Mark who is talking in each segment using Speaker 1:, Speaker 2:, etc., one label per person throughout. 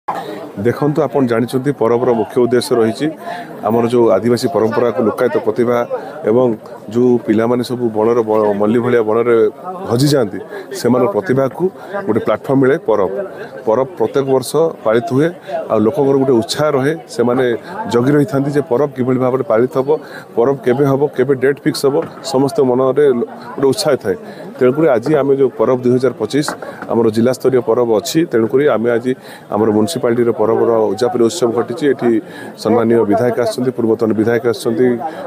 Speaker 1: देखु आप जानते परबर मुख्य उद्देश्य रही आमर जो आदिवासी परंपरा को लुकायित प्रतिभा एवं जो पिला माने सब बणर मल्ली भाया बणर हजि जाती से प्रतिभा को गोटे प्लाटफर्म मिले परब परब प्रत्येक वर्ष पालित हुए आ लोकंर गोटे उत्साह रहे से जगी रही था परब कि भाव में पालित हम परब केबे हम केबे डेट फिक्स हम समस्त मन में गोटे उत्साह थाए तेणुक आज आम जो परब 2025 आम जिला स्तरीय परब अच्छी तेणुक आम आज आम म्यूनिसिपालिटी परबर उद्यापन उत्सव घटी ये सम्मानीय विधायक आसछन्ति पूर्वतन विधायक आसछन्ति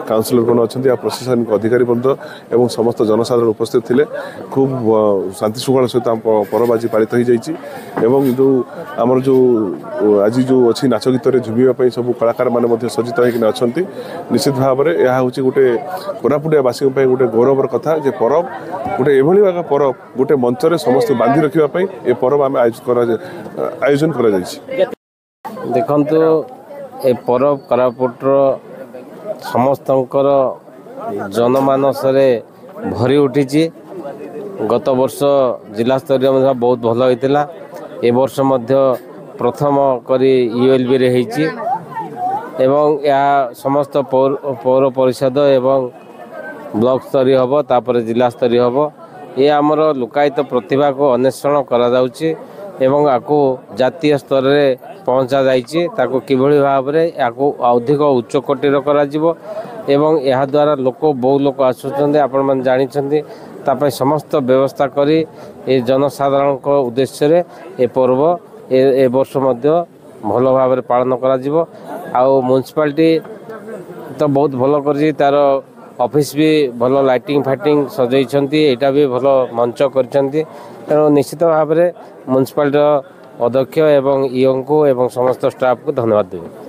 Speaker 1: काउंसिलर गण अच्छा प्रशासनिक अधिकारी बंद एवं समस्त जनसाधारण उपस्थित थे खूब शांति श्रृंखला सहित परब आज पालित हो जाए जो आमर जो आज जो अच्छी नाच गीत झुमिवाई सब कलाकार मैंने सज्जित होकर अच्छा निश्चित भाव में यह हूँ गोटे कोरापुटियावासी गोटे गौरवर कथा जे परब गोटे एभली परब गोटे मंचरे समस्त बांधि रखापी ये परब आम आयोजन कर
Speaker 2: देखु ए परब कोरापुटर समस्तंकर जनमानस भरी उठी गत वर्ष जिला स्तरीय बहुत भल होता ए वर्ष प्रथम करी यूएलबी रे होइछि एवं यह समस्त पौर परिषद एवं ब्लॉक स्तरीय हम तापर जिला स्तरीय हम ये आमर लुकायित प्रतिभा को अन्वेषण करा जाउछि एवं आपको जातीय स्तर में पहुँचा जाको किभली भाव में याको अधिक उच्च कोटीर करा एवं यह द्वारा लोक बहु लोक आसुचंदे आपण मन जानिछंती तापय समस्त व्यवस्था करी ए जनसाधारण को उद्देश्य रे ए पर्व ए वर्ष मध्य भल भाव में पालन करा जिवो आउ म्युनिसिपालिटी तो बहुत भल कर तार ऑफिस भी भल लाइटिंग फाइटिंग सजैछंती एटा भी भल मंच करछंती तेणु निश्चित भाव में म्युनिसिपालिटी अध्यक्ष एवं ईओ को एवं समस्त स्टाफ को धन्यवाद देवी।